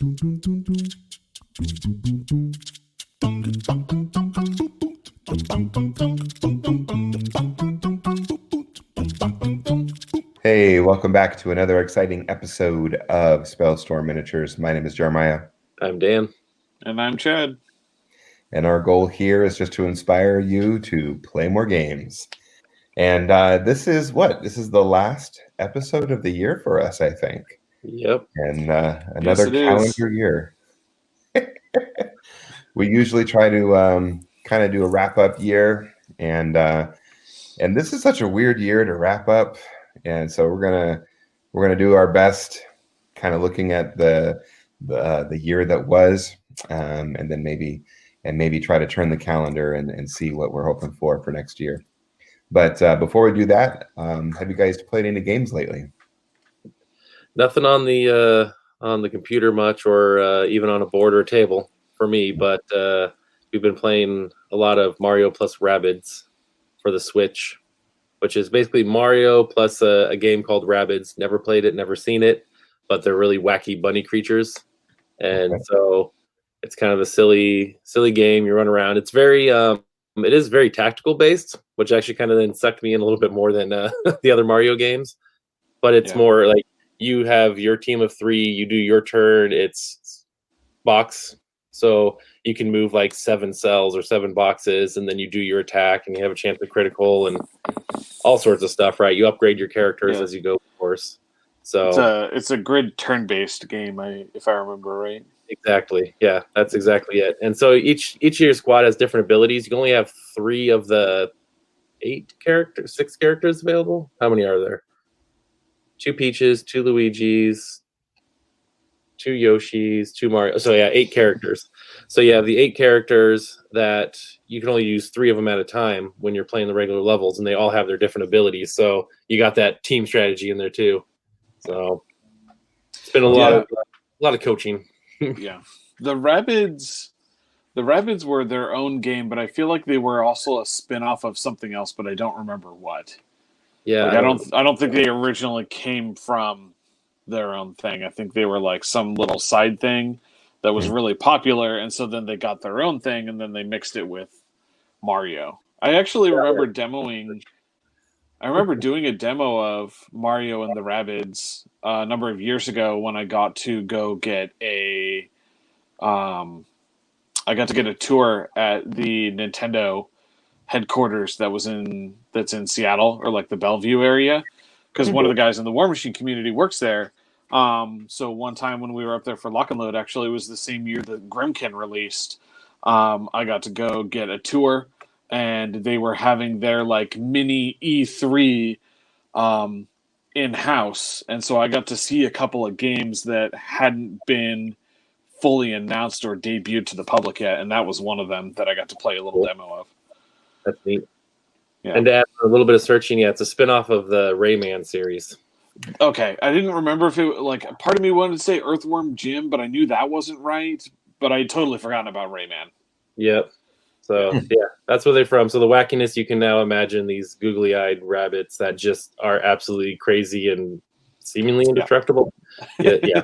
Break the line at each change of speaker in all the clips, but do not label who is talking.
Hey, welcome back to another exciting episode of Spellstorm Miniatures. My name is Jeremiah.
I'm Dan.
And I'm Chad.
And our goal here is just to inspire you to play more games. And this is the last episode of the year for us, I think.
Yep.
And another calendar year. We usually try to kind of do a wrap-up year. And this is such a weird year to wrap up. And so we're gonna do our best, kind of looking at the year that was, and then maybe try to turn the calendar and see what we're hoping for next year. But before we do that, have you guys played any games lately?
Nothing on the computer much, or even on a board or a table for me. But we've been playing a lot of Mario plus Rabbids for the Switch, which is basically Mario plus a game called Rabbids. Never played it, never seen it, but they're really wacky bunny creatures. And so it's kind of a silly game. You run around. It's very, it is very tactical based, which actually kind of then sucked me in a little bit more than the other Mario games. But it's more like you have your team of 3, you do your turn. It's box. So you can move like 7 cells or 7 boxes, and then you do your attack, and you have a chance of critical and all sorts of stuff, right? You upgrade your characters as you go, of course. So
it's a grid turn-based game, if I remember right.
Exactly. Yeah, that's exactly it. And so each of your squad has different abilities. You can only have 3 of the 6 characters available. How many are there? 2 Peaches, 2 Luigis, 2 Yoshis, 2 Mario. So 8 characters. So you have the 8 characters that you can only use 3 of them at a time when you're playing the regular levels, and they all have their different abilities. So you got that team strategy in there too. So it's been a lot of coaching.
Yeah, the Rabbids were their own game, but I feel like they were also a spin-off of something else, but I don't remember what.
Yeah,
like, I don't think they originally came from their own thing. I think they were like some little side thing that was really popular, and so then they got their own thing, and then they mixed it with Mario. I actually remember doing a demo of Mario and the Rabbids a number of years ago when I got to go get a tour at the Nintendo headquarters that's in Seattle, or like the Bellevue area, because one of the guys in the War Machine community works there. So one time when we were up there for Lock and Load, actually it was the same year that Grimkin released. I got to go get a tour, and they were having their like mini E3 in-house, and so I got to see a couple of games that hadn't been fully announced or debuted to the public yet, and that was one of them that I got to play a little demo of.
That's neat.
Yeah.
And to add a little bit of searching, it's a spin-off of the Rayman series.
Okay, I didn't remember if it, like, part of me wanted to say Earthworm Jim, but I knew that wasn't right, but I had totally forgotten about Rayman.
Yep. So, that's where they're from. So the wackiness, you can now imagine these googly-eyed rabbits that just are absolutely crazy and seemingly indestructible. Yeah.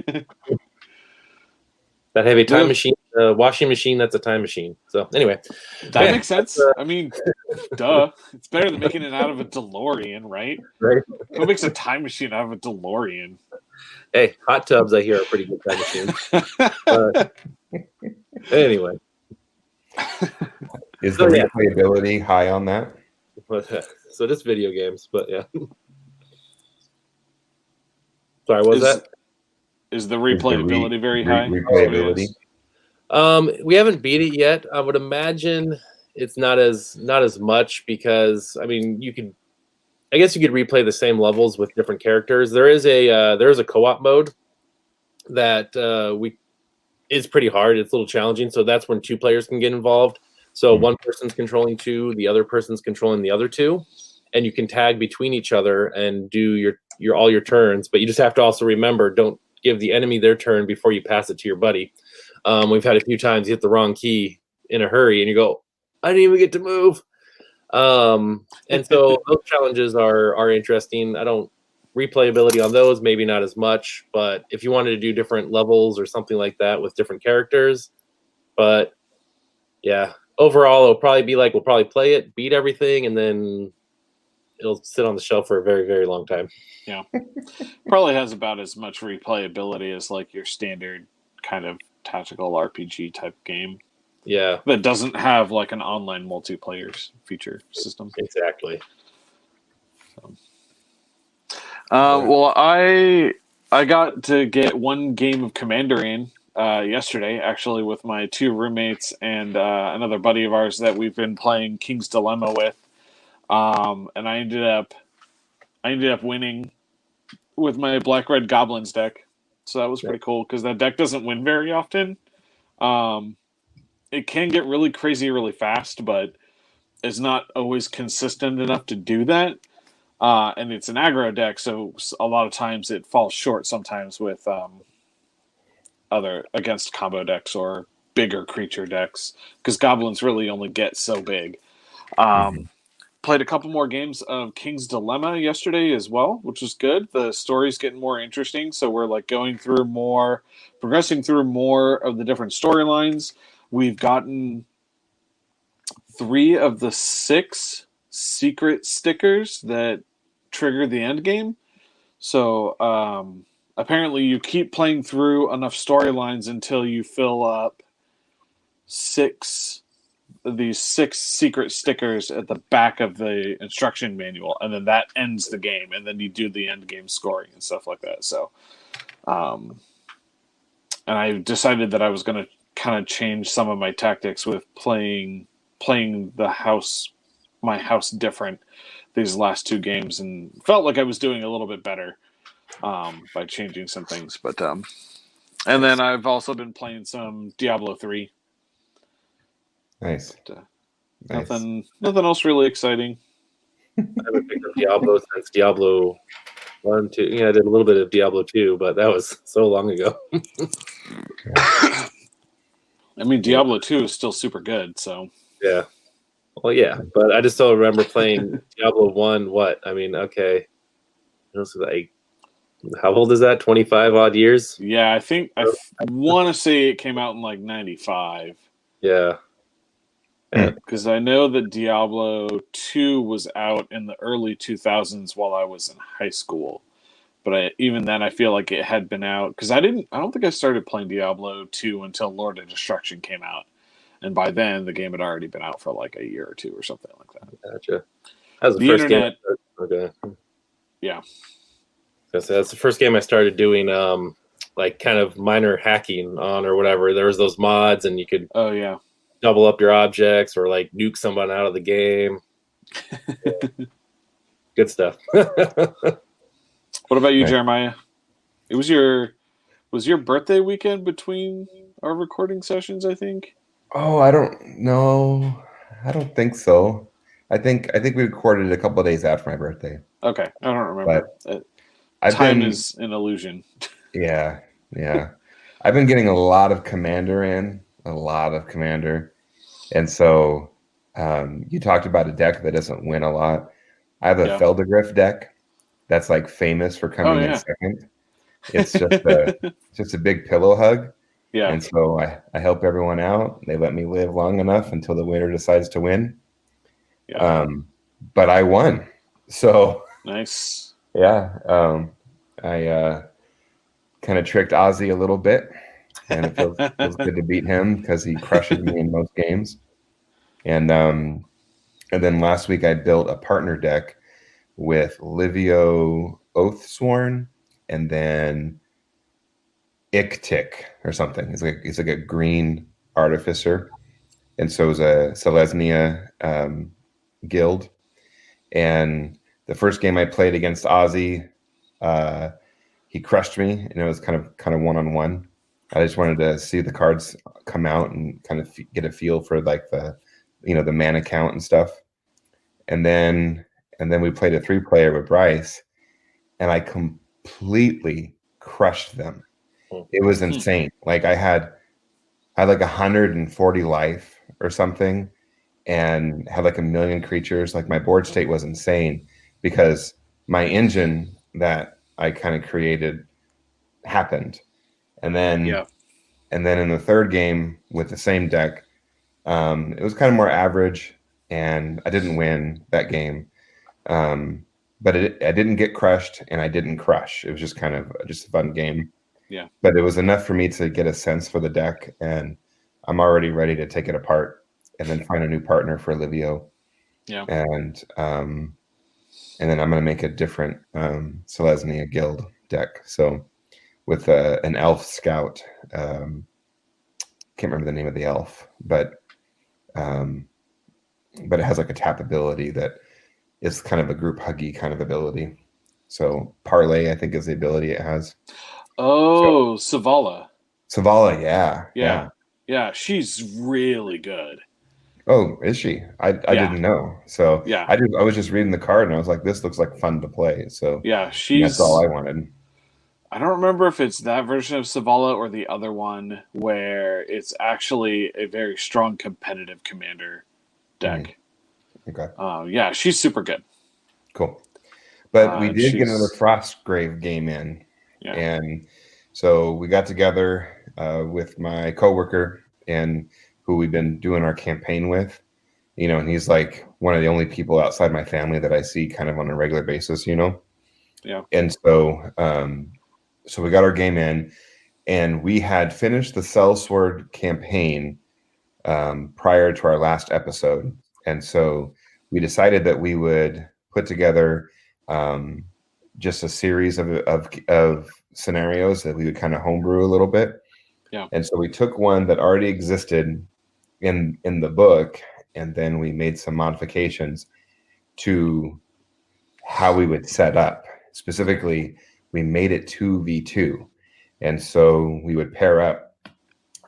That have a time machine, washing machine that's a time machine. So anyway.
That makes sense. I mean, duh. It's better than making it out of a DeLorean, right?
Right.
Who makes a time machine out of a DeLorean?
Hey, hot tubs, I hear, are pretty good time machines. Anyway.
Is the replayability high on that?
So just video games, but yeah. Sorry, what was that?
Is the replayability very high?
Replayability.
We haven't beat it yet. I would imagine it's not as much, because I mean I guess you could replay the same levels with different characters. There is a co-op mode that is pretty hard. It's a little challenging, so that's when 2 players can get involved. So one person's controlling 2, the other person's controlling the other 2, and you can tag between each other and do your all your turns. But you just have to also remember, don't give the enemy their turn before you pass it to your buddy. We've had a few times you hit the wrong key in a hurry and you go, I didn't even get to move. And so those challenges are interesting. I don't replayability on those, maybe not as much. But if you wanted to do different levels or something like that with different characters, but yeah, overall it'll probably be like we'll probably play it, beat everything, and then it'll sit on the shelf for a very, very long time.
Yeah, probably has about as much replayability as like your standard kind of tactical RPG type game.
Yeah,
that doesn't have like an online multiplayer feature system.
Exactly.
So. Well, I got to get one game of Commander in yesterday, actually, with my 2 roommates and another buddy of ours that we've been playing King's Dilemma with, and I ended up winning with my Black Red Goblins deck. So that was pretty cool because that deck doesn't win very often. It can get really crazy really fast, but it's not always consistent enough to do that. And it's an aggro deck, so a lot of times it falls short sometimes with against combo decks or bigger creature decks, because goblins really only get so big. Played a couple more games of King's Dilemma yesterday as well, which was good. The story's getting more interesting, so we're like progressing through more of the different storylines. We've gotten 3 of the 6 secret stickers that trigger the end game. So apparently you keep playing through enough storylines until you fill up 6 secret stickers at the back of the instruction manual, and then that ends the game, and then you do the end game scoring and stuff like that. So and I decided that I was going to kind of change some of my tactics with playing my house different these last 2 games, and felt like I was doing a little bit better by changing some things. But and then I've also been playing some Diablo 3.
Nice.
But, nothing else really exciting.
I haven't picked up Diablo since Diablo 1, 2. Yeah, I did a little bit of Diablo 2, but that was so long ago.
I mean, Diablo 2 is still super good, so.
Yeah. Well, yeah, but I just still remember playing Diablo 1, okay. How old is that? 25 odd years?
Yeah, I want to say it came out in like 95.
Yeah.
Because I know that Diablo 2 was out in the early 2000s while I was in high school. But even then, I feel like it had been out. Because I don't think I started playing Diablo 2 until Lord of Destruction came out. And by then, the game had already been out for like a year or 2 or something like that.
Gotcha. That was the first
internet,
game. Okay.
Yeah.
That's the first game I started doing like kind of minor hacking on or whatever. There was those mods, and you could double up your objects or like nuke someone out of the game. Yeah. Good stuff.
What about you, Jeremiah? It was your birthday weekend between our recording sessions, I think.
Oh, I don't know. I don't think so. I think we recorded a couple of days after my birthday.
Okay, I don't remember. Time is an illusion.
Yeah. I've been getting a lot of Commander in, and so you talked about a deck that doesn't win a lot. I have a Feldergriff deck that's like famous for coming in second. It's just a big pillow hug.
Yeah.
And so I help everyone out. They let me live long enough until the winner decides to win.
Yeah.
But I won. So
nice.
Yeah. I kind of tricked Ozzy a little bit, and it feels good to beat him because he crushes me in most games. And then last week I built a partner deck with Livio Oathsworn and then Iktik or something. It's like a green artificer, and so it was a Selesnya guild. And the first game I played against Ozzy, he crushed me, and it was kind of 1-on-1. I just wanted to see the cards come out and kind of get a feel for like the mana count and stuff. And then we played a 3-player with Bryce, and I completely crushed them. It was insane. Like I had like 140 life or something, and had like 1 million creatures. Like my board state was insane because my engine that I kind of created happened. And then in the third game with the same deck, it was kind of more average, and I didn't win that game. But I didn't get crushed, and I didn't crush. It was just kind of just a fun game.
Yeah.
But it was enough for me to get a sense for the deck, and I'm already ready to take it apart and then find a new partner for Livio.
Yeah.
And then I'm going to make a different Selesnya guild deck. So with an elf scout, can't remember the name of the elf, but it has like a tap ability that is kind of a group huggy kind of ability. So parlay, I think, is the ability it has.
Oh, Savala.
Savala, yeah.
Yeah, she's really good.
Oh, is she? I didn't know. So
yeah,
I was just reading the card and I was like, this looks like fun to play. So
yeah,
that's all I wanted.
I don't remember if it's that version of Savala or the other one where it's actually a very strong competitive commander deck.
Okay.
Yeah, she's super good.
Cool. But we did get another Frostgrave game in.
Yeah.
And so we got together with my coworker and who we've been doing our campaign with, and he's like one of the only people outside my family that I see kind of on a regular basis,
Yeah.
And so so we got our game in, and we had finished the Sellsword campaign prior to our last episode. And so we decided that we would put together just a series of scenarios that we would kind of homebrew a little bit.
Yeah.
And so we took one that already existed in the book, and then we made some modifications to how we would set up. Specifically, we made it 2v2. And so we would pair up,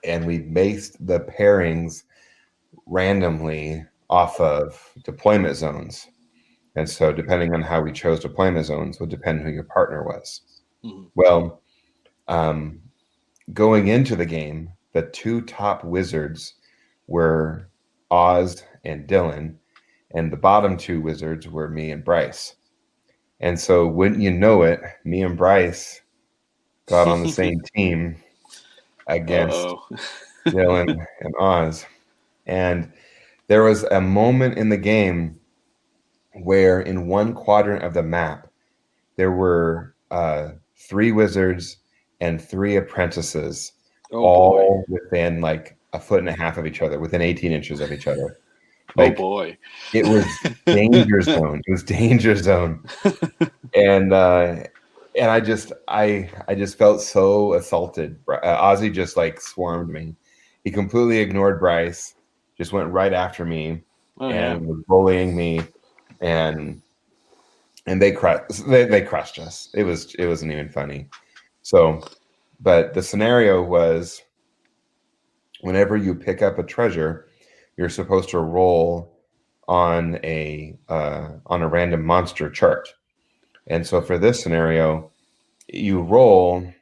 and we based the pairings randomly off of deployment zones. And so depending on how we chose deployment zones would depend who your partner was.
Mm-hmm.
Well, going into the game, the two top wizards were Oz and Dylan, and the bottom two wizards were me and Bryce. And so wouldn't you know it, me and Bryce got on the same team against Dylan and Oz. And there was a moment in the game where in one quadrant of the map, there were 3 wizards and 3 apprentices, all within like a foot and a half of each other, within 18 inches of each other. Like, it was danger zone. It was danger zone. And I just felt so assaulted. Ozzy just like swarmed me. He completely ignored Bryce, just went right after me and was bullying me, and they crushed us. It wasn't even funny. So, but the scenario was, whenever you pick up a treasure, you're supposed to roll on a random monster chart. And so for this scenario, you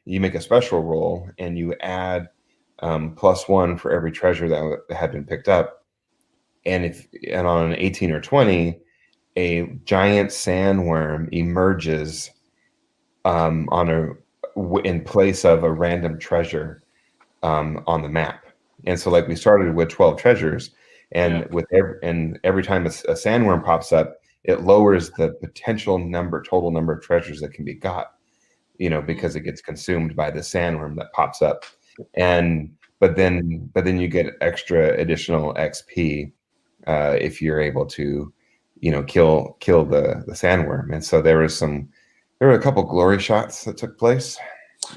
make a special roll, and you add +1 for every treasure that had been picked up. And on an 18 or 20, a giant sandworm emerges in place of a random treasure on the map. And so, like, we started with 12 treasures, and every time a sandworm pops up, it lowers the total number of treasures that can be got, because it gets consumed by the sandworm that pops up. But then you get extra additional XP if you're able to, kill the sandworm. And so there were a couple glory shots that took place.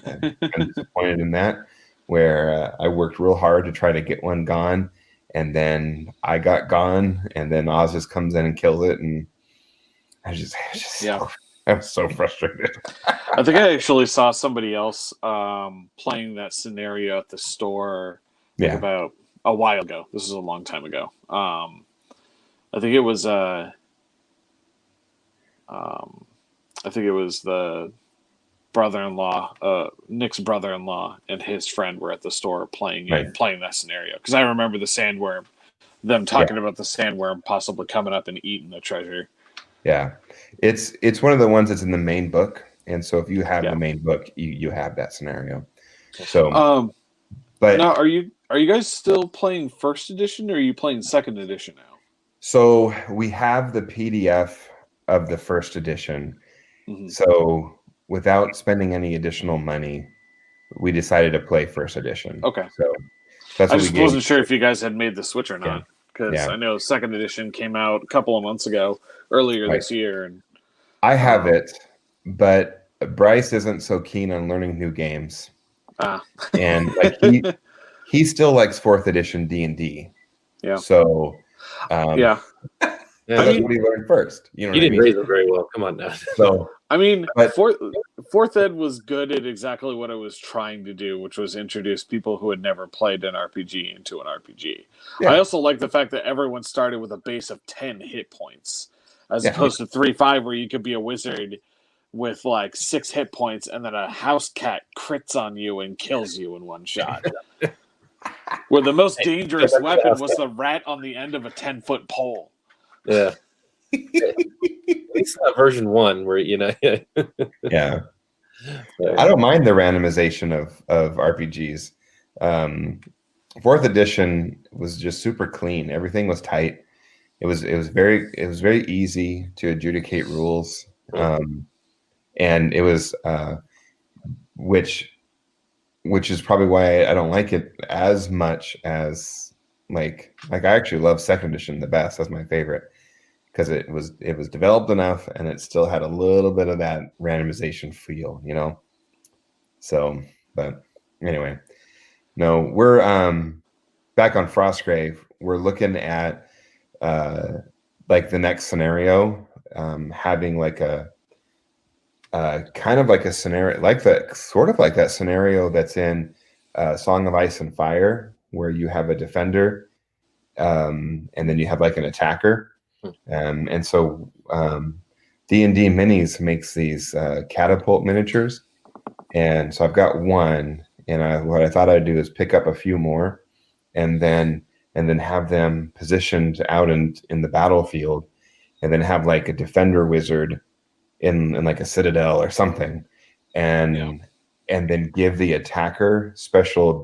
I'm disappointed in that, where I worked real hard to try to get one gone, and then I got gone, and then Oz just comes in and kills it, and I was so frustrated.
I think I actually saw somebody else playing that scenario at the store about a while ago. This is a long time ago. I think it was the brother-in-law, Nick's brother-in-law, and his friend were at the store playing that scenario. Because I remember the sandworm, them talking about the sandworm possibly coming up and eating the treasure.
Yeah, it's one of the ones that's in the main book. And so if you have
Yeah.
the main book, you have that scenario. So,
But now,
but
are you guys still playing first edition, or are you playing second edition now?
so we have the PDF of the first edition.
Mm-hmm.
So without spending any additional money, we decided to play first edition.
Okay.
So that's
I
what we
just
gave.
wasn't sure if you guys had made the switch or
Yeah.
not, because
Yeah.
I know second edition came out a couple of months ago, earlier
Right.
this year, and
I have it, but Bryce isn't so keen on learning new games, and like he still likes fourth edition D&D.
Yeah.
So
yeah.
that's what he learned first. You know
You
what I
didn't
mean?
raise it very well. Come on now.
So
I mean,
but
fourth ed was good at exactly what it was trying to do, which was introduce people who had never played an RPG into an RPG.
yeah,
I also like the fact that everyone started with a base of 10 hit points, as
Yeah.
opposed to 3-5, where you could be a wizard with like 6 hit points, and then a house cat crits on you and kills you in one shot. Where the most dangerous weapon was the rat on the end of a 10-foot pole.
Yeah. At least not version 1, where
yeah. I don't mind the randomization of RPGs. Fourth edition was just super clean. Everything was tight. It was very easy to adjudicate rules, and it was which is probably why I don't like it as much as like I actually love second edition the best. That's my favorite, because it was developed enough and it still had a little bit of that randomization feel, So, but anyway, no, we're back on Frostgrave. We're looking at like the next scenario, having like a kind of like a scenario, like that sort of like that scenario that's in Song of Ice and Fire, where you have a defender, and then you have like an attacker. And so D&D Minis makes these catapult miniatures. And so I've got one, and what I thought I'd do is pick up a few more and then have them positioned out in the battlefield, and then have like a defender wizard in like a citadel or something, and then give the attacker special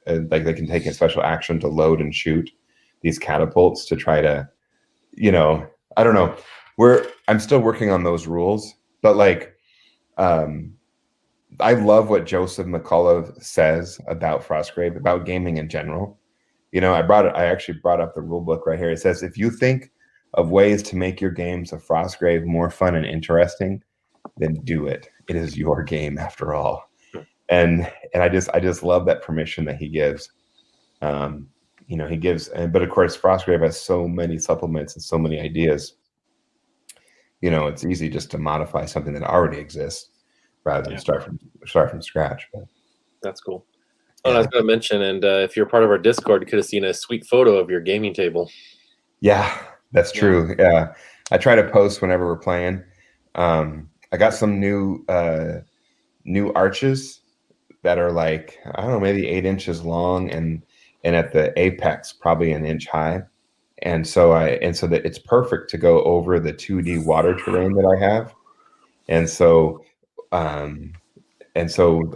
like they can take a special action to load and shoot these catapults to try to, I don't know. I'm still working on those rules, but like, I love what Joseph McCullough says about Frostgrave, about gaming in general. I actually brought up the rule book right here. It says, if you think of ways to make your games of Frostgrave more fun and interesting, then do it. It is your game after all. And I just love that permission that he gives. He gives, but of course, Frostgrave has so many supplements and so many ideas. It's easy just to modify something that already exists rather than start from scratch. But
that's cool. Oh, I was going to mention, and if you're part of our Discord, you could have seen a sweet photo of your gaming table.
Yeah, that's true. Yeah, I try to post whenever we're playing. I got some new arches that are like, I don't know, maybe 8 inches long and at the apex probably an inch high. And so that it's perfect to go over the 2D water terrain that I have. And so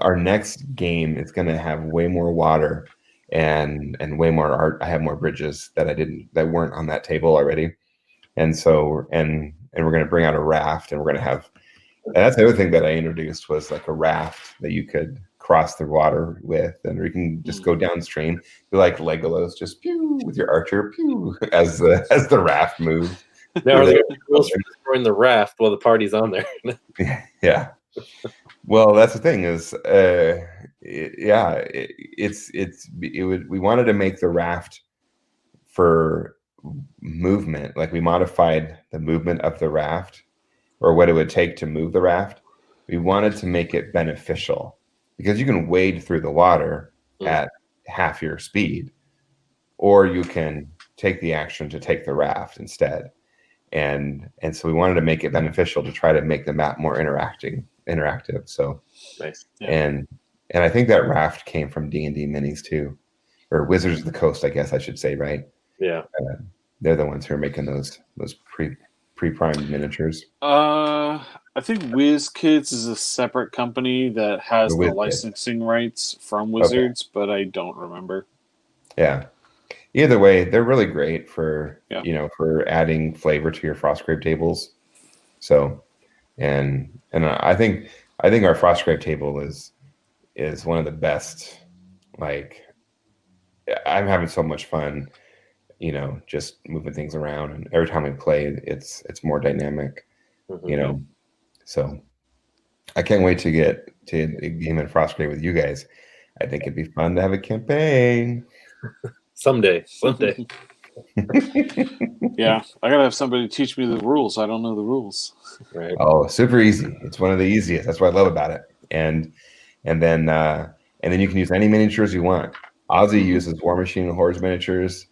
our next game is going to have way more water and way more art. I have more bridges that weren't on that table already. And so, and we're going to bring out a raft, and we're going to have, and that's the other thing that I introduced was like a raft that you could cross the water with, and you can just go downstream. You like Legolas, just pew with your archer, pew as the raft moves.
Now, are there rules for destroying the raft while the party's on there?
Yeah. Well, that's the thing is, we wanted to make the raft for movement. Like we modified the movement of the raft, or what it would take to move the raft. We wanted to make it beneficial, because you can wade through the water at half your speed, or you can take the action to take the raft instead. And so we wanted to make it beneficial to try to make the map more interactive. So
nice.
Yeah. And I think that raft came from D&D Minis too, or Wizards of the Coast, I guess I should say, right?
Yeah.
They're the ones who are making those pre-primed miniatures.
I think WizKids is a separate company that has
The
the
WizKids.
licensing rights from
Okay.
Wizards, but I don't remember.
Yeah. Either way, they're really great for
Yeah.
for adding flavor to your Frostgrave tables. So, and I think our Frostgrave table is one of the best. Like, I'm having so much fun, just moving things around, and every time we play, it's more dynamic,
Mhm.
So I can't wait to get to a game in Frostgrave with you guys. I think it'd be fun to have a campaign.
Someday.
Yeah, I gotta have somebody teach me the rules. I don't know the rules.
Right.
Oh, super easy. It's one of the easiest. That's what I love about it. And then you can use any miniatures you want. Ozzy uses War Machine and Hordes miniatures.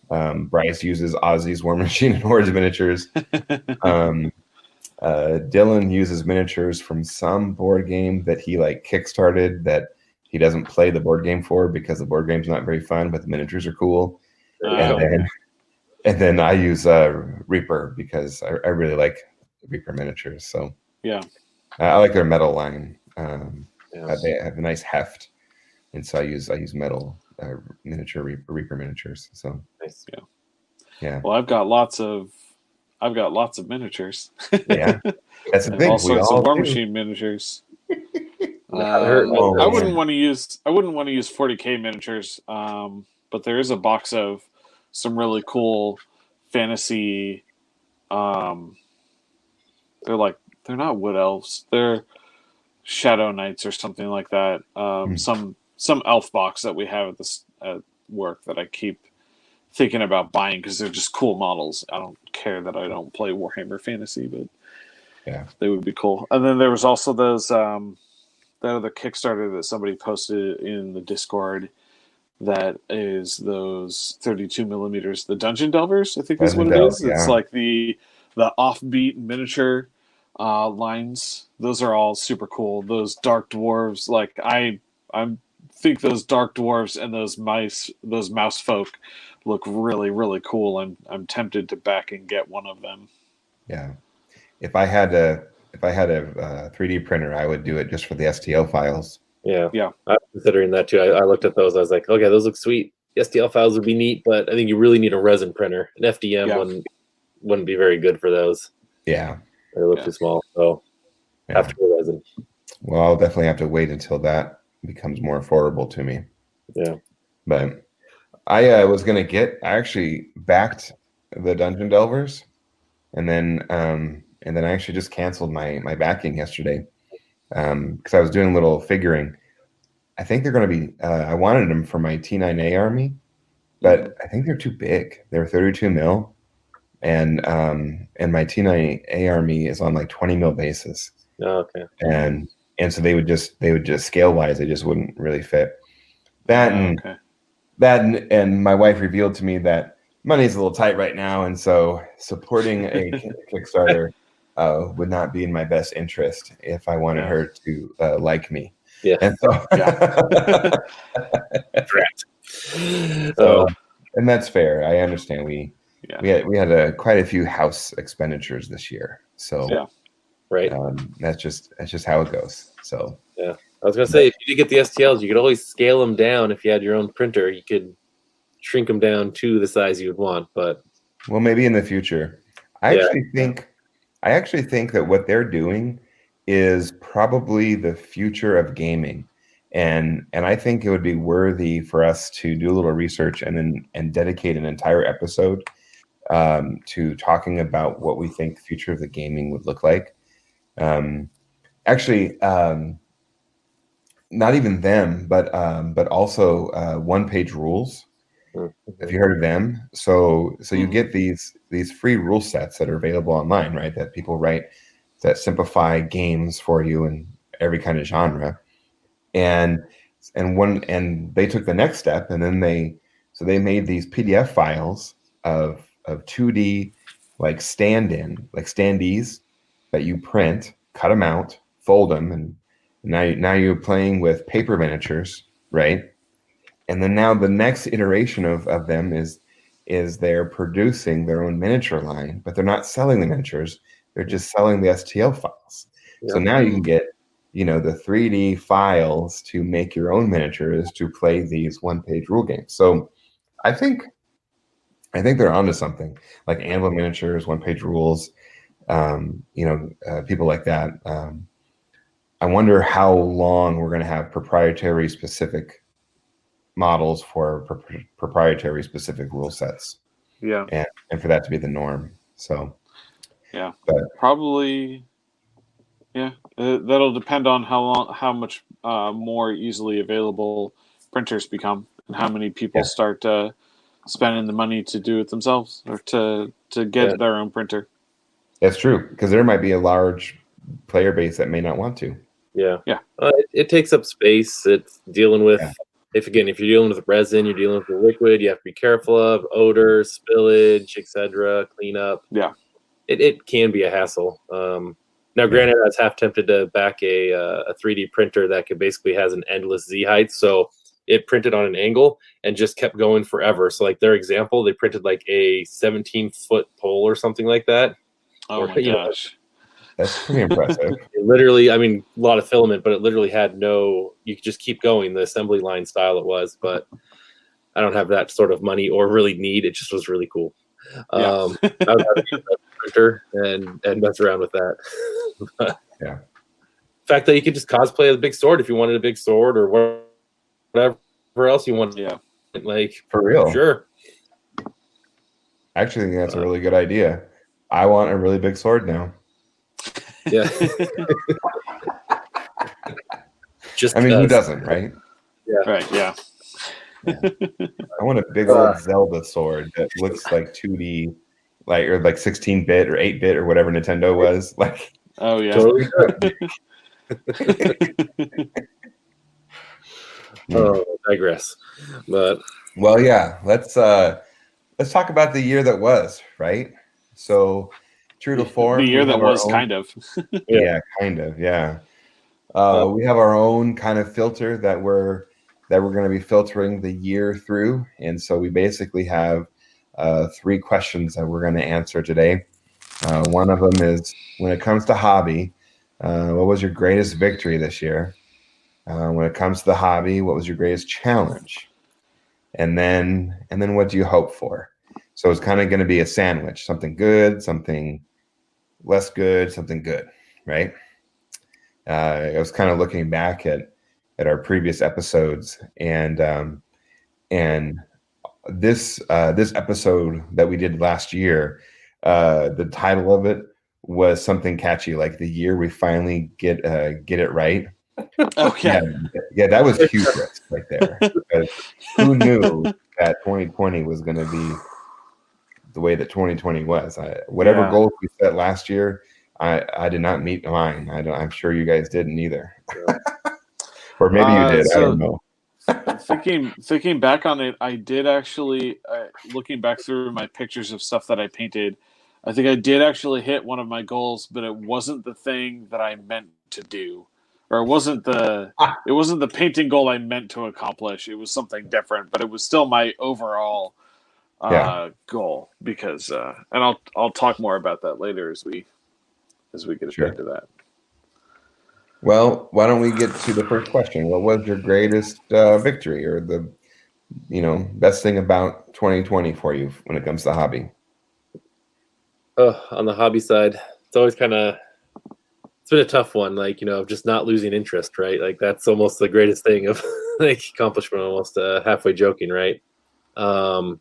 Bryce uses Ozzy's War Machine and Hordes miniatures. Um, Dylan uses miniatures from some board game that he kickstarted that he doesn't play the board game for because the board game's not very fun, but the miniatures are cool. And then I use Reaper because I really like Reaper miniatures. So
Yeah.
I like their metal line.
Yeah.
They have a nice heft, and so I use metal miniature Reaper miniatures. So
Nice.
yeah.
Well, I've got lots of miniatures.
Yeah, that's the
I have
thing.
all
We
sorts
all
of War
do.
Machine miniatures.
Oh,
I
man.
wouldn't want to use 40K miniatures, but there is a box of some really cool fantasy. They're not wood elves. They're shadow knights or something like that. Some elf box that we have at work that I keep thinking about buying because they're just cool models. I don't care that I don't play Warhammer Fantasy, but
Yeah.
they would be cool. And then there was also those that other Kickstarter that somebody posted in the Discord that is those 32 millimeters, the Dungeon Delvers, I think is what it is. It's
Yeah.
like the offbeat miniature lines. Those are all super cool. Those dark dwarves, like I think those dark dwarves and those mouse folk look really, really cool. I'm tempted to back and get one of them.
Yeah. If I had a 3D printer, I would do it just for the STL files.
Yeah.
Yeah.
I was considering that too. I looked at those. I was like, okay, those look sweet. The STL files would be neat, but I think you really need a resin printer. An FDM wouldn't be very good for those.
Yeah.
They look too small. So after the resin.
Well, I'll definitely have to wait until that becomes more affordable to me.
Yeah.
But I I actually backed the Dungeon Delvers, and then I actually just canceled my backing yesterday because I was doing a little figuring. I think they're going to be. I wanted them for my T9A army, but I think they're too big. They're 32 mil, and my T9A army is on like 20 mil basis.
Oh, okay.
And so they would just scale wise, they just wouldn't really fit. And my wife revealed to me that money's a little tight right now, and so supporting a Kickstarter would not be in my best interest if I wanted her to like me.
Yeah.
And so, and that's fair. I understand. We had quite a few house expenditures this year, so
right.
That's just how it goes. So
yeah, I was gonna say if you did get the STLs, you could always scale them down. If you had your own printer, you could shrink them down to the size you would want. But
well, maybe in the future. I actually think that what they're doing is probably the future of gaming, and I think it would be worthy for us to do a little research and dedicate an entire episode to talking about what we think the future of the gaming would look like. Not even them, but also One Page Rules. Have you heard of them? So you get these free rule sets that are available online, right? That people write that simplify games for you in every kind of genre. And they took the next step, and then they made these PDF files of 2D standees that you print, cut them out, fold them, and now you're playing with paper miniatures, right? And then now the next iteration of them is they're producing their own miniature line, but they're not selling the miniatures. They're just selling the STL files. So now you can get, the 3D files to make your own miniatures to play these one-page rule games. So I think they're onto something, like Anvil Miniatures, one-page rules, people like that. I wonder how long we're going to have proprietary specific models for proprietary specific rule sets.
Yeah.
And for that to be the norm. So
yeah,
but,
probably. Yeah, that'll depend on how much more easily available printers become, and how many people start spending the money to do it themselves or to get their own printer.
That's true, because there might be a large player base that may not want to.
Yeah.
Yeah.
It takes up space. It's dealing with, if you're dealing with resin, you're dealing with the liquid, you have to be careful of odor, spillage, etc., cleanup.
Yeah.
It can be a hassle. Now, granted, I was half tempted to back a 3D printer that could basically has an endless Z height. So it printed on an angle and just kept going forever. So like their example, they printed like a 17-foot pole or something like that.
Oh my gosh.
That's pretty impressive.
It literally, a lot of filament, but it literally had you could just keep going, the assembly line style it was, but I don't have that sort of money or really need. It just was really cool. I would have to get that printer and mess around with that.
Yeah.
The fact that you could just cosplay a big sword if you wanted a big sword or whatever else you want.
Yeah.
Like, for real.
Sure.
I actually think that's a really good idea. I want a really big sword now.
Yeah.
who doesn't, right?
Yeah.
Right. Yeah.
I want a big old Zelda sword that looks like 2D, or 16-bit or 8-bit or whatever Nintendo was. Like,
oh yeah.
Totally. I digress. But
let's talk about the year that was, right? So, true to form,
the year that was kind of.
kind of. We have our own kind of filter that we're going to be filtering the year through, and so we basically have 3 questions that we're going to answer today. One of them is, when it comes to hobby, what was your greatest victory this year? When it comes to the hobby, what was your greatest challenge? And then what do you hope for? So it's kind of going to be a sandwich, something good, something less good, something good, right? I was kind of looking back at our previous episodes, and this episode that we did last year, the title of it was something catchy, like the year we finally get it right.
Okay.
Yeah, that was hubris right there. Because who knew that 2020 was going to be the way that 2020 was? Whatever goals we set last year, I did not meet mine. I'm sure you guys didn't either. Or maybe you did. I don't know.
Thinking back on it, I did actually, looking back through my pictures of stuff that I painted, I think I did actually hit one of my goals, but it wasn't the thing that I meant to do, or it wasn't the painting goal I meant to accomplish. It was something different, but it was still my overall goal. Because, and I'll talk more about that later as we get into that.
Well, why don't we get to the first question? What was your greatest victory, or the best thing about 2020 for you when it comes to hobby?
On the hobby side, it's always it's been a tough one, just not losing interest, right? Like that's almost the greatest thing of accomplishment, almost halfway joking, right? But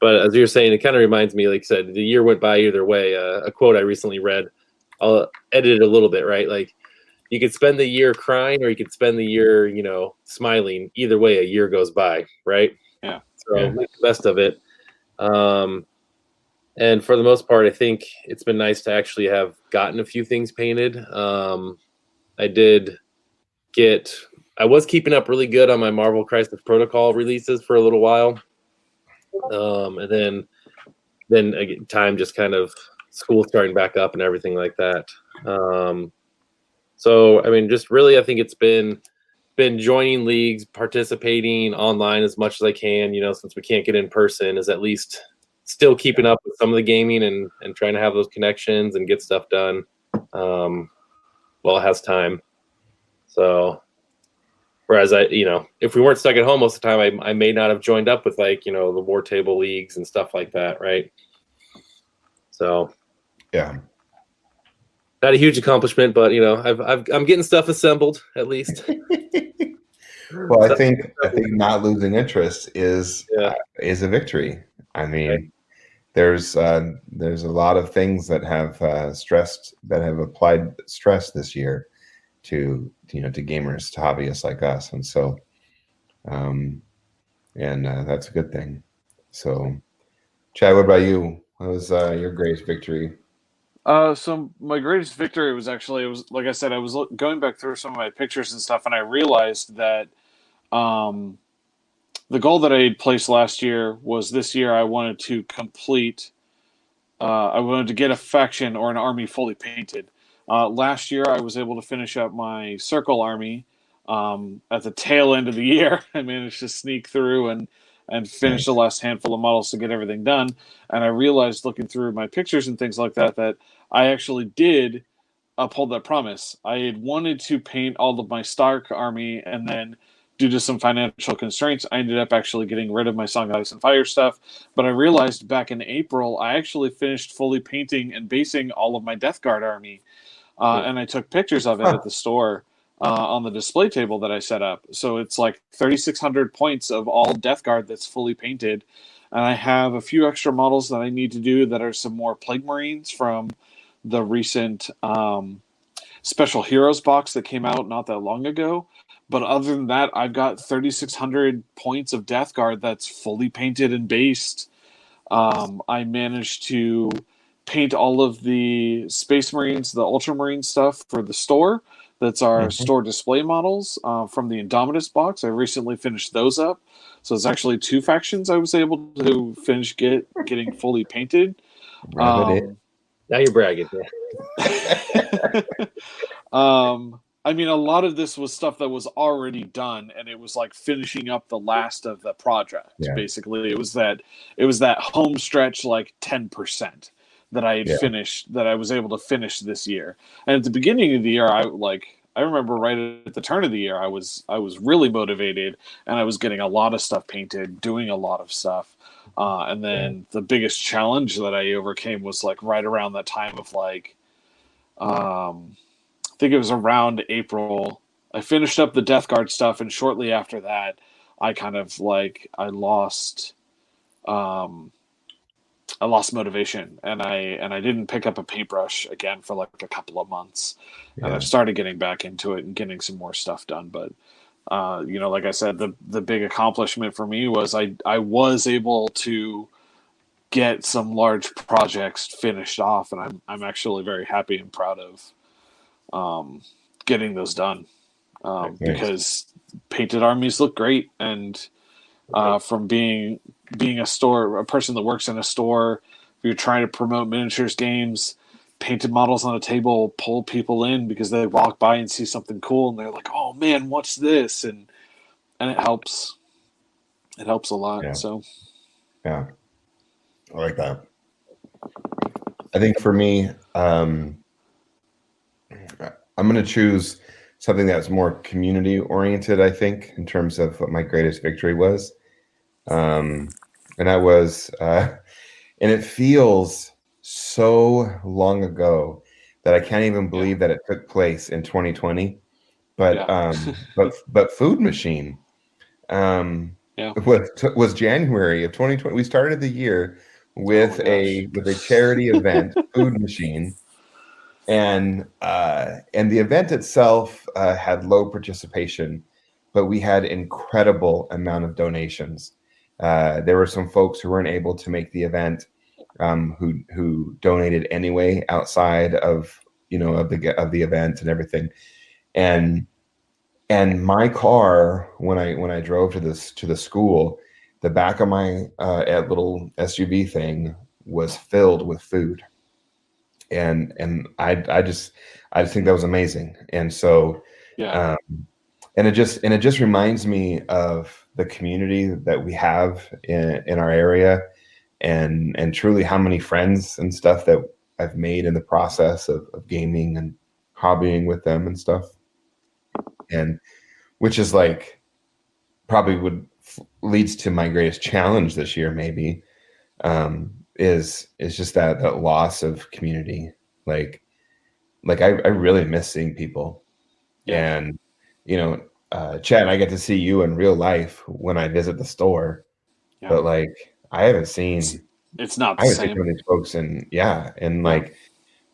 as you're saying, it kind of reminds me, like I said, the year went by either way. A quote I recently read, I'll edit it a little bit, right? Like, you could spend the year crying, or you could spend the year, smiling. Either way, a year goes by, right?
Yeah.
So make the best of it. And for the most part, I think it's been nice to actually have gotten a few things painted. I was keeping up really good on my Marvel Crisis Protocol releases for a little while. And then again, time just kind of school starting back up and everything like that. So, just really, I think it's been joining leagues, participating online as much as I can, since we can't get in person, is at least still keeping up with some of the gaming and trying to have those connections and get stuff done while it has time. So, whereas if we weren't stuck at home most of the time, I may not have joined up with like, the war table leagues and stuff like that, right? So,
yeah,
not a huge accomplishment, but I'm getting stuff assembled at least.
Well, I think not losing interest is a victory. I mean,
right.
There's a lot of things that have applied stress this year to gamers, to hobbyists like us, and so that's a good thing. So, Chad, what about you? What was your greatest victory?
So my greatest victory was actually, it was like I said, I was going back through some of my pictures and stuff, and I realized that the goal that I had placed last year was this year I wanted to complete. I wanted to get a faction or an army fully painted. Last year I was able to finish up my circle army. At the tail end of the year, I managed to sneak through and finish the last handful of models to get everything done. And I realized, looking through my pictures and things like that, that I actually did uphold that promise. I had wanted to paint all of my Stark army, and then due to some financial constraints, I ended up actually getting rid of my Song of Ice and Fire stuff. But I realized back in April, I actually finished fully painting and basing all of my Death Guard army. And I took pictures of it at the store on the display table that I set up. So it's like 3,600 points of all Death Guard that's fully painted. And I have a few extra models that I need to do that are some more Plague Marines from the recent Special Heroes box that came out not that long ago. But other than that, I've got 3,600 points of Death Guard that's fully painted and based. I managed to paint all of the Space Marines, the Ultramarine stuff for the store. That's our store display models from the Indomitus box. I recently finished those up. So it's actually 2 factions I was able to finish getting fully painted.
Now you're bragging.
I mean, a lot of this was stuff that was already done, and it was like finishing up the last of the project.
Yeah.
Basically, it was that home stretch, like 10% that I had finished, that I was able to finish this year. And at the beginning of the year, I remember right at the turn of the year, I was really motivated, and I was getting a lot of stuff painted, doing a lot of stuff. And then the biggest challenge that I overcame was like right around that time of like, I think it was around April. I finished up the Death Guard stuff, and shortly after that, I kind of like I lost motivation, and I didn't pick up a paintbrush again for like a couple of months. And I've started getting back into it and getting some more stuff done. But like I said, the big accomplishment for me was I was able to get some large projects finished off, and I'm actually very happy and proud of getting those done because painted armies look great. And from being a person that works in a store, if you're trying to promote miniatures games, painted models on a table pull people in because they walk by and see something cool and they're like, "Oh man, what's this?" And it helps. It helps a lot.
Yeah.
So
yeah, I like that. I think for me, I'm going to choose something that's more community oriented, I think, in terms of what my greatest victory was. And that was, and it feels so long ago that I can't even believe that it took place in 2020. But but Food Machine was January of 2020. We started the year with a charity event, Food Machine. And the event itself had low participation, but we had incredible amount of donations. There were some folks who weren't able to make the event, who donated anyway outside of the event and everything. And my car, when I drove to the school, the back of my little SUV thing was filled with food. And I just think that was amazing. And so, and it just reminds me of the community that we have in our area. and truly how many friends and stuff that I've made in the process of gaming and hobbying with them and stuff. And which is like probably leads to my greatest challenge this year, maybe, is just that loss of community. Like I really miss seeing people.
Yeah.
And Chad, I get to see you in real life when I visit the store, but like I haven't seen
it's not the
some
same.
of these folks in like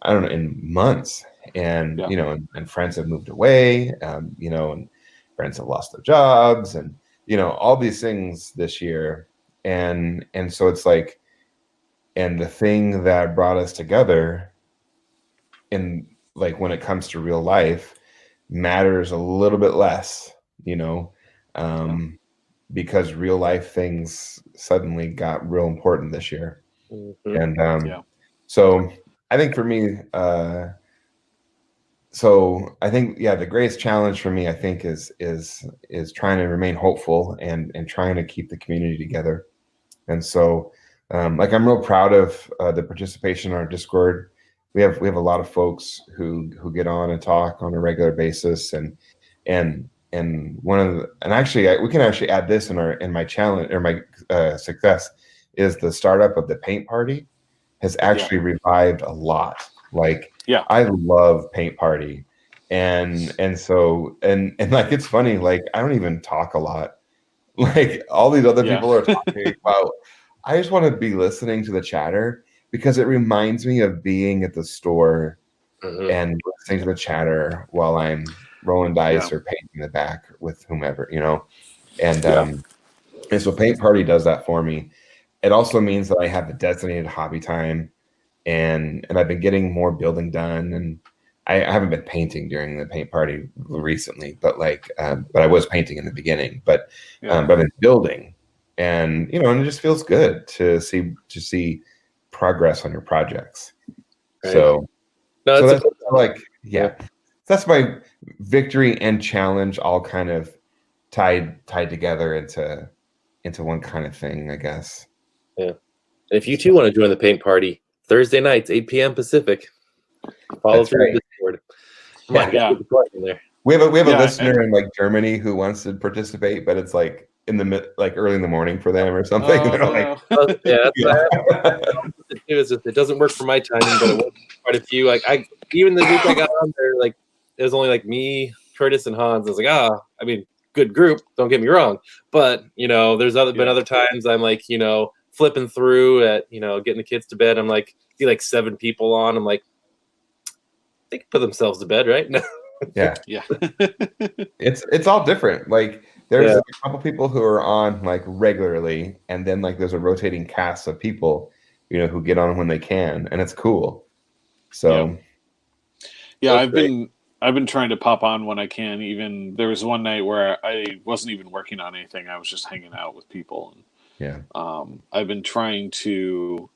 I don't know, in months. And and friends have moved away, and friends have lost their jobs, and all these things this year. And so it's like, and the thing that brought us together in, like, when it comes to real life, matters a little bit less, because real life things suddenly got real important this year. And so I think for me, so I think, the greatest challenge for me, I think, is trying to remain hopeful and trying to keep the community together. And so, like, I'm real proud of the participation in our Discord. We have a lot of folks who get on and talk on a regular basis, and actually we can actually add this in my challenge, or my success, is the startup of the paint party has actually revived a lot. Like, I love paint party, and so like, it's funny, like, I don't even talk a lot. Like, all these other people are talking about. I just want to be listening to the chatter, because it reminds me of being at the store and listening to the chatter while I'm rolling dice or painting the back with whomever, and so paint party does that for me. It also means that I have a designated hobby time, and I've been getting more building done, and I haven't been painting during the paint party recently, but but I was painting in the beginning, but I've been building, and and it just feels good to see progress on your projects. Right. So that's like, that's my victory and challenge all kind of tied together into one kind of thing, I guess.
Yeah. And if you too want to join the paint party, Thursday nights, 8 p.m. Pacific, follow through the Discord.
We have a listener in like Germany who wants to participate, but it's like early in the morning for them or something.
It doesn't work for my timing, but it works for quite a few. Like, even the week I got on there, like, it was only like me, Curtis, and Hans. I was like, I mean, good group, don't get me wrong, but there's been other times I'm like, flipping through at getting the kids to bed. I'm like, see like 7 people on. I'm like, they can put themselves to bed, right?
Yeah. It's all different. Like, there's a couple people who are on like regularly, and then like there's a rotating cast of people who get on when they can, and it's cool. So
I've been trying to pop on when I can. Even there was one night where I wasn't even working on anything, I was just hanging out with people, and I've been trying to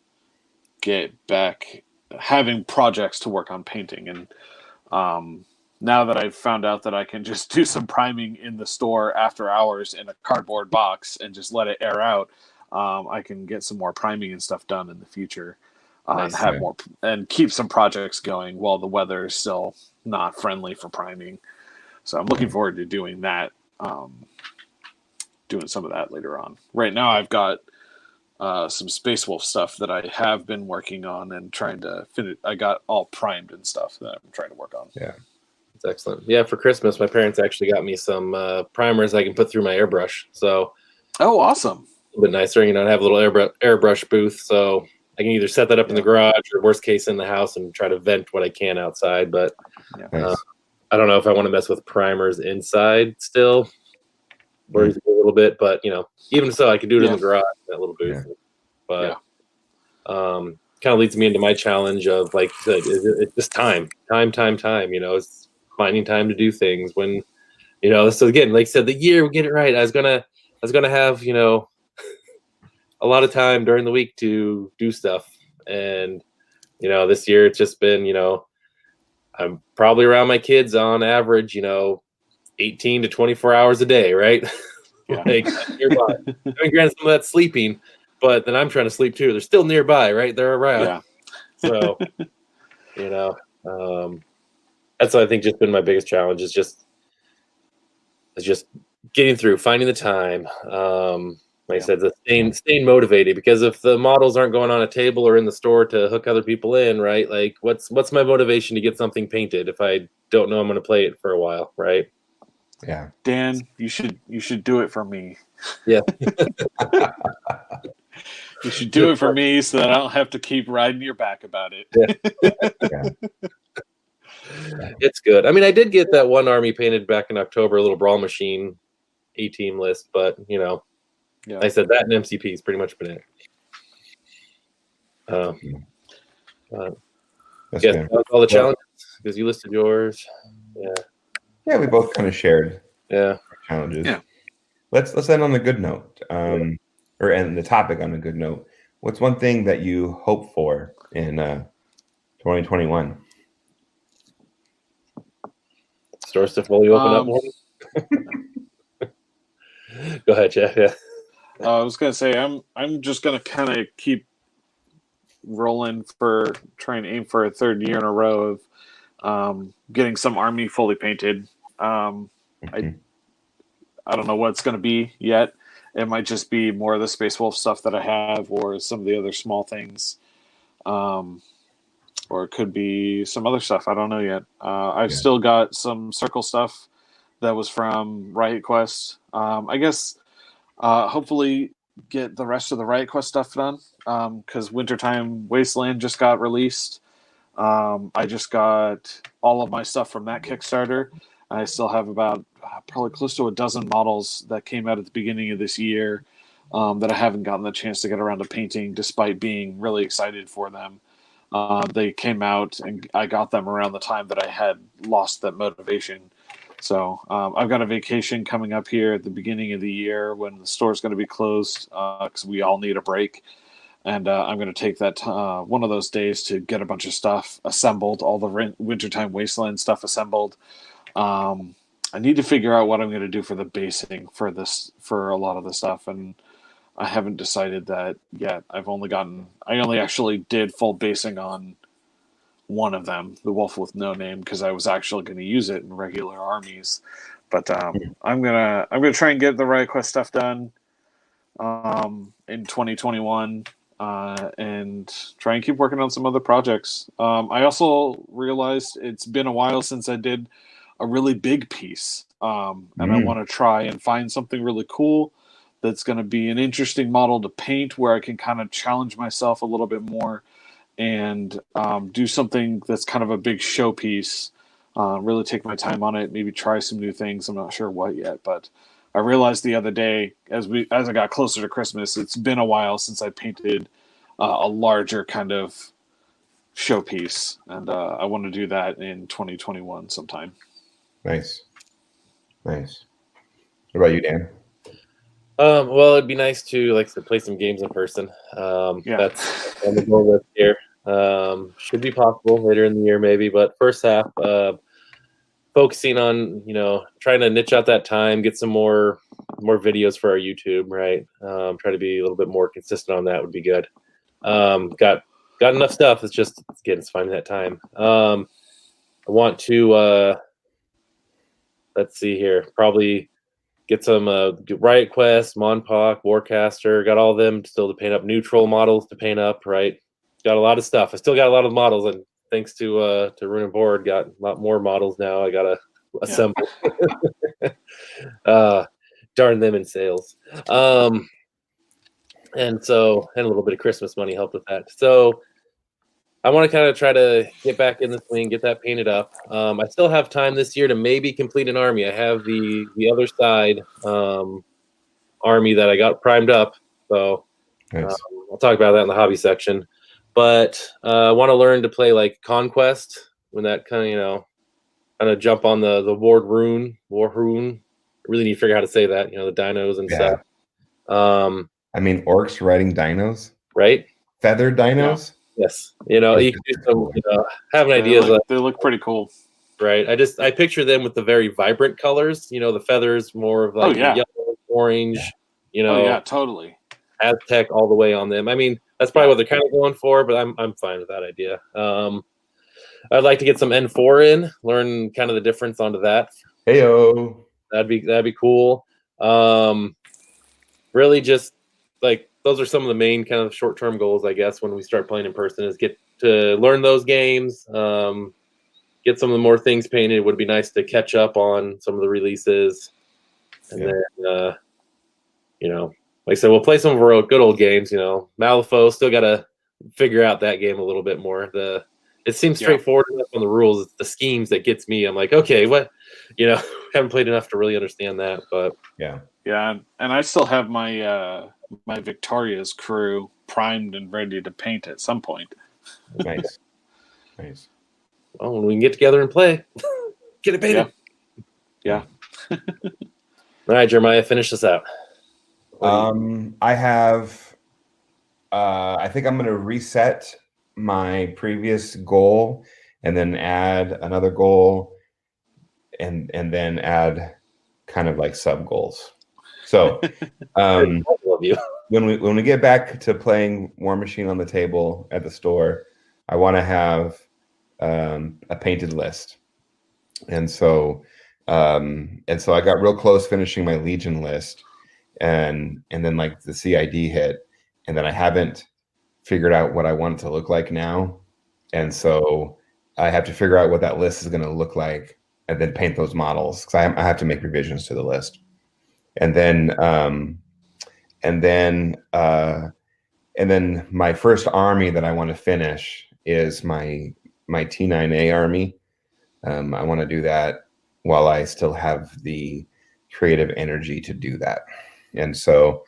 get back having projects to work on painting, and now that I've found out that I can just do some priming in the store after hours in a cardboard box and just let it air out, I can get some more priming and stuff done in the future, and have more and keep some projects going while the weather is still not friendly for priming. So I'm looking forward to doing that, doing some of that later on. Right now I've got some Space Wolf stuff that I have been working on and trying to finish. I got all primed and stuff that I'm trying to work on.
Yeah.
It's excellent. Yeah, for Christmas, my parents actually got me some primers I can put through my airbrush. So,
awesome!
A bit nicer, I have a little airbrush booth, so I can either set that up in the garage or, worst case, in the house and try to vent what I can outside. But I don't know if I want to mess with primers inside still, or a little bit. But even so, I can do it in the garage, that little booth. But kind of leads me into my challenge of, like you said, it's just time. It's finding time to do things when, so again, like I said, the year, we get it right. I was gonna have, a lot of time during the week to do stuff. And, this year it's just been, I'm probably around my kids on average, 18 to 24 hours a day. Right. Like, nearby. I mean, granted, some of that's sleeping, but then I'm trying to sleep too. They're still nearby, right? They're around.
Yeah.
So, that's what I think just been my biggest challenge is just getting through, finding the time. Like I said, staying motivated, because if the models aren't going on a table or in the store to hook other people in, right? Like what's my motivation to get something painted if I don't know I'm going to play it for a while, right?
Yeah.
Dan, you should do it for me.
Yeah.
You should do it for me so that I don't have to keep riding your back about it.
Yeah.
It's good. I mean, I did get that one army painted back in October, a little Brawl Machine A-team list, but I said that and MCP has pretty much been it.
That's
Yeah,
good.
all the challenges, because you listed yours.
Yeah, we both kind of shared
Yeah.
challenges.
Yeah.
Let's end on a good note, or end the topic on a good note. What's one thing that you hope for in 2021?
Store stuff while you open up more. Go ahead, Jeff. Yeah.
I was gonna say I'm just gonna kind of keep rolling try and aim for a third year in a row of getting some army fully painted. I don't know what it's going to be yet. It might just be more of the Space Wolf stuff that I have, or some of the other small things, or it could be some other stuff. I don't know yet. I've still got some Circle stuff that was from Riot Quest. I guess hopefully get the rest of the Riot Quest stuff done, because Wintertime Wasteland just got released. I just got all of my stuff from that Kickstarter. I still have about probably close to a dozen models that came out at the beginning of this year that I haven't gotten the chance to get around to painting, despite being really excited for them. They came out and I got them around the time that I had lost that motivation. So I've got a vacation coming up here at the beginning of the year when the store's going to be closed, because we all need a break. And I'm going to take that one of those days to get a bunch of stuff assembled, all the Wintertime Wasteland stuff assembled. I need to figure out what I'm going to do for the basing for a lot of the stuff, and I haven't decided that yet. I only actually did full basing on one of them, the Wolf with No Name, because I was actually going to use it in regular armies. But I'm gonna try and get the Riot Quest stuff done in 2021. And try and keep working on some other projects. I also realized it's been a while since I did a really big piece, and I want to try and find something really cool that's going to be an interesting model to paint, where I can kind of challenge myself a little bit more and do something that's kind of a big showpiece. Really take my time on it, maybe try some new things. I'm not sure what yet, but I realized the other day, as I got closer to Christmas, it's been a while since I painted a larger kind of showpiece, and I want to do that in 2021 sometime.
Nice. What about you, Dan?
Well, it'd be nice to play some games in person. That's on the goal list here. Should be possible later in the year, maybe, but first half, focusing on trying to niche out that time, get some more videos for our YouTube, right? Try to be a little bit more consistent on that would be good. Got enough stuff. It's finding that time. I want to let's see here, probably get some Riot Quest, Monpok, Warcaster. Got all of them still to paint up. Neutral models to paint up, right? Got a lot of stuff. I still got a lot of models, and thanks to Rune and Board, got a lot more models now. I gotta assemble. Darn them in sales. And a little bit of Christmas money helped with that. So I want to kind of try to get back in the swing, get that painted up. I still have time this year to maybe complete an army. I have the other side army that I got primed up. So
Nice.
I'll talk about that in the hobby section. But I want to learn to play like Conquest, when that kind of jump on the War Rune. I really need to figure out how to say that. The dinos and stuff.
I mean, orcs riding dinos,
right?
Feathered dinos.
Yes, you can do some. Have an idea.
They look pretty cool,
right? I picture them with the very vibrant colors. The feathers more of like yellow, orange.
Oh yeah, totally.
Aztec all the way on them. I mean, that's probably what they're kind of going for, but I'm fine with that idea. I'd like to get some N4 in, learn kind of the difference onto that.
Heyo.
That'd be cool. Really just like those are some of the main kind of short-term goals, I guess, when we start playing in person is get to learn those games, get some of the more things painted. It would be nice to catch up on some of the releases. And then, like I said, we'll play some of our good old games, Malifaux, still got to figure out that game a little bit more. It seems straightforward enough on the rules. It's the schemes that gets me. I'm like, okay, what, haven't played enough to really understand that, but
yeah. And I still have my my Victoria's crew primed and ready to paint at some point.
Nice.
Well, when we can get together and play, get it painted.
Yeah.
All right, Jeremiah, finish this out.
I have. I think I'm going to reset my previous goal and then add another goal, and then add kind of like sub goals. So,
I love you.
When we get back to playing War Machine on the table at the store, I want to have a painted list, and so I got real close finishing my Legion list, and then like the CID hit, and then I haven't figured out what I want it to look like now, and so I have to figure out what that list is going to look like, and then paint those models because I have to make revisions to the list, and then my first army that I want to finish is my T9A army. I want to do that while I still have the creative energy to do that, and so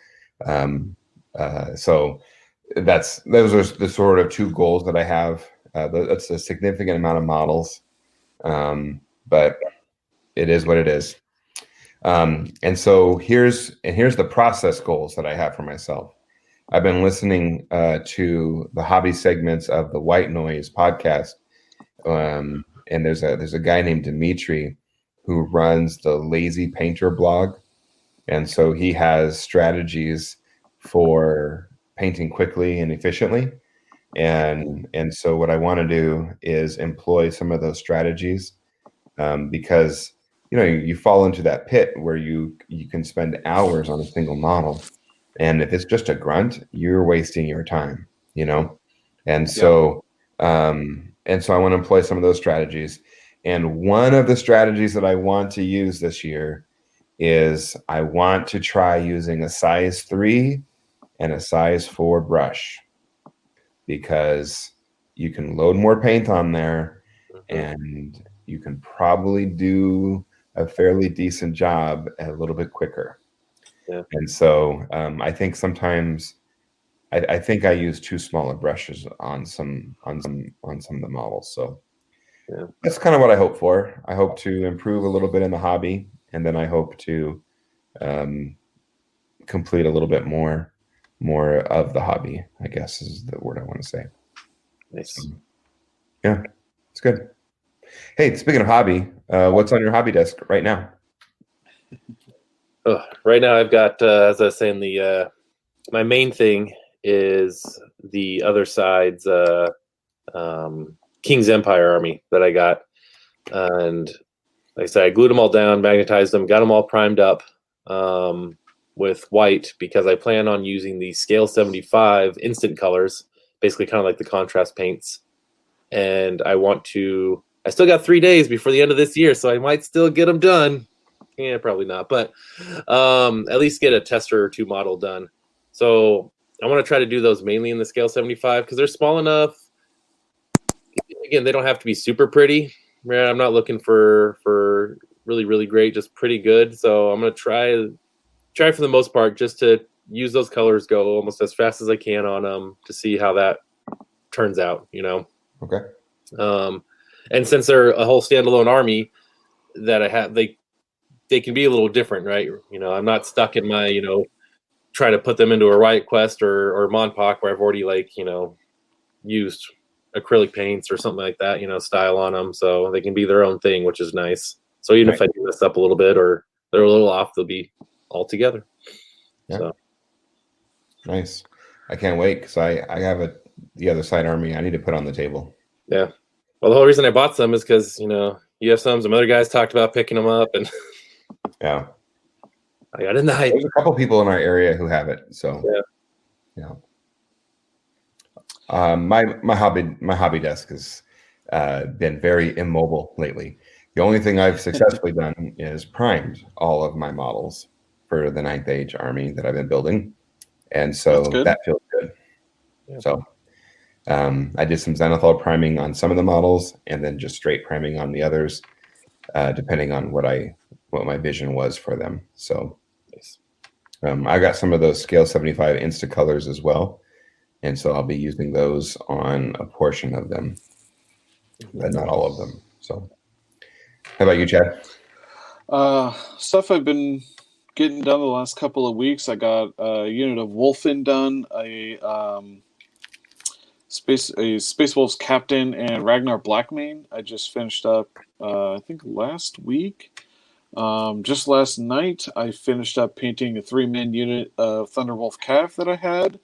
those are the sort of two goals that I have. That's a significant amount of models, but it is what it is. And so here's the process goals that I have for myself. I've been listening to the hobby segments of the White Noise podcast, and there's a guy named Dimitri who runs the Lazy Painter blog, and so he has strategies for painting quickly and efficiently, and so what I want to do is employ some of those strategies, because you fall into that pit where you can spend hours on a single model, and if it's just a grunt, you're wasting your time, and so I want to employ some of those strategies. And one of the strategies that I want to use this year is I want to try using a size 3 and a size 4 brush, because you can load more paint on there, and you can probably do a fairly decent job a little bit quicker.
Yeah.
And so I think sometimes I think I use too small of brushes on some of the models. So that's kind of what I hope for. I hope to improve a little bit in the hobby, and then I hope to complete a little bit more of the hobby, I guess is the word I want to say.
Nice.
Yeah, it's good. Hey, speaking of hobby, what's on your hobby desk right now?
Right now I've got, as I was saying, my main thing is the other side's King's Empire army that I got. And like I said, I glued them all down, magnetized them, got them all primed up with white, because I plan on using the Scale 75 instant colors, basically kind of like the contrast paints. And I still got 3 days before the end of this year, so I might still get them done. Yeah, probably not, but at least get a tester or 2 model done. So I want to try to do those mainly in the Scale 75 because they're small enough. Again, they don't have to be super pretty. Right? I'm not looking for really, really great, just pretty good. So I'm going to try for the most part just to use those colors, go almost as fast as I can on them to see how that turns out,
Okay.
And since they're a whole standalone army that I have, they can be a little different, right? I'm not stuck in my, trying to put them into a Riot Quest or Monpoc where I've already used acrylic paints or something like that, style on them. So they can be their own thing, which is nice. So even if I do mess up a little bit or they're a little off, they'll be all together.
Yeah.
So
Nice. I can't wait because I have the other side army I need to put on the table.
Yeah. Well, the whole reason I bought some is because, you have some other guys talked about picking them up, and
Yeah.
I got in the hype.
There's a couple people in our area who have it. So yeah. My hobby desk has been very immobile lately. The only thing I've successfully done is primed all of my models for the 9th Age army that I've been building, and so that feels good. Yeah. So I did some Zenithal priming on some of the models, and then just straight priming on the others, depending on what my vision was for them. So I got some of those Scale 75 Instacolors as well, and so I'll be using those on a portion of them, but not all of them. So how about you, Chad?
Stuff I've been getting done the last couple of weeks. I got a unit of Wolfen done, a Space Wolves Captain, and Ragnar Blackmane. I just finished up, I think last week. Just last night, I finished up painting a 3-man unit of Thunderwolf Cav that I had.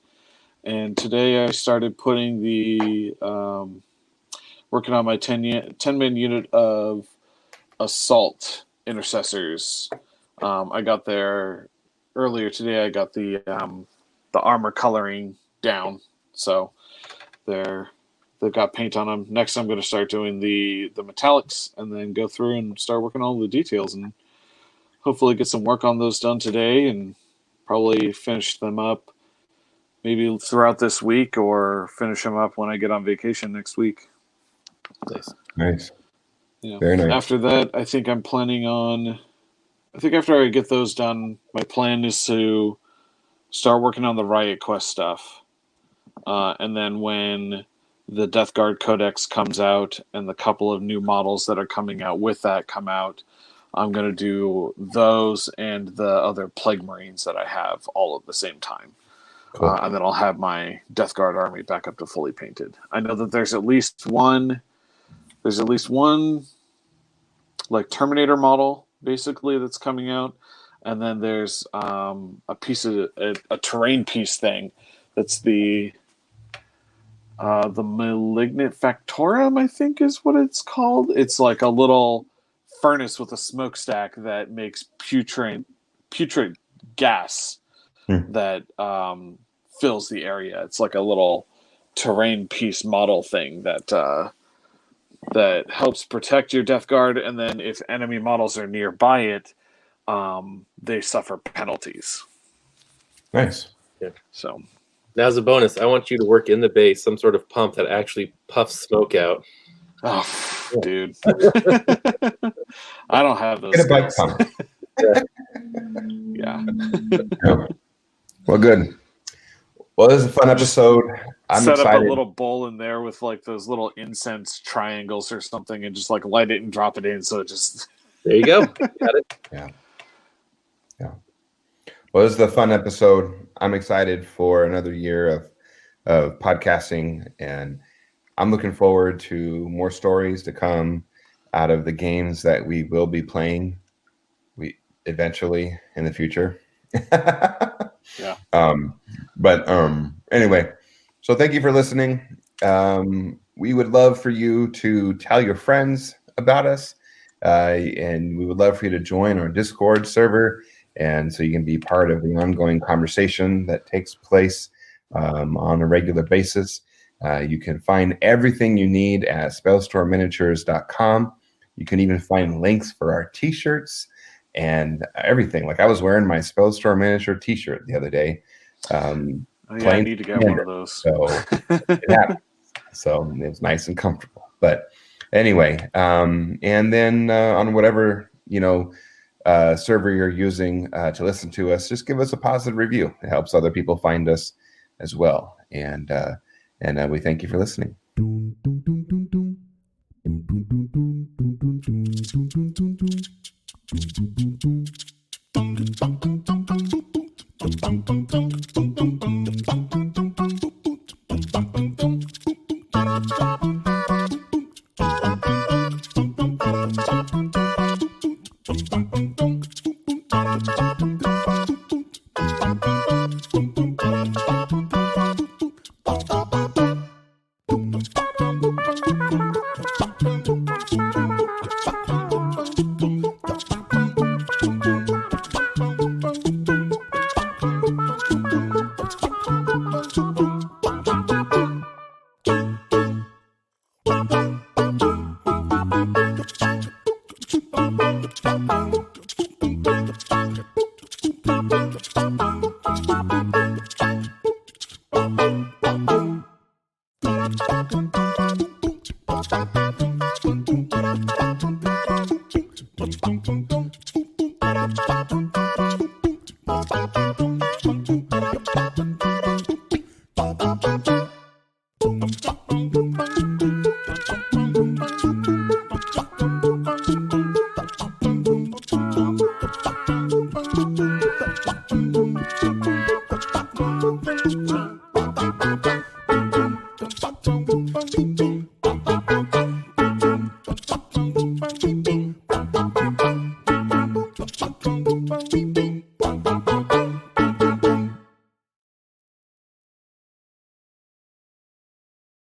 And today I started putting working on my 10-man unit of Assault Intercessors. I got there earlier today. I got the armor coloring down, so they've got paint on them. Next, I'm going to start doing the metallics, and then go through and start working on all the details, and hopefully get some work on those done today, and probably finish them up maybe throughout this week, or finish them up when I get on vacation next week.
Nice.
Yeah.
Very nice.
After that, I think I'm planning on. I think after I get those done, my plan is to start working on the Riot Quest stuff. And then when the Death Guard Codex comes out and the couple of new models that are coming out with that come out, I'm going to do those and the other Plague Marines that I have all at the same time. Cool. And then I'll have my Death Guard army back up to fully painted. I know that there's at least one like Terminator model basically that's coming out, and then there's a piece of a terrain piece thing that's the Malignant Factorum, I think is what it's called. It's like a little furnace with a smokestack that makes putrid gas that fills the area. It's like a little terrain piece model thing that helps protect your Death Guard, and then if enemy models are nearby it, they suffer penalties.
Nice.
Yeah. So now, as a bonus, I want you to work in the base some sort of pump that actually puffs smoke out.
Oh, dude. I don't have those.
Get a bike pump.
Yeah.
Well, good. Well, this is a fun episode. I'm
set
excited.
Up a little bowl in there with like those little incense triangles or something, and just like light it and drop it in. So it just
there you go. Got it.
Yeah. Well, this is a fun episode. I'm excited for another year of podcasting, and I'm looking forward to more stories to come out of the games that we will be playing. Eventually in the future.
Yeah.
Anyway, so thank you for listening. We would love for you to tell your friends about us, and we would love for you to join our Discord server, and so you can be part of the ongoing conversation that takes place on a regular basis. You can find everything you need at spellstormminiatures.com. You can even find links for our t-shirts and everything. Like I was wearing my Spellstorm Miniature t-shirt the other day.
I need to get one of those.
So it happened. So it was nice and comfortable. But anyway, and then on whatever server you're using to listen to us, just give us a positive review. It helps other people find us as well. And we thank you for listening.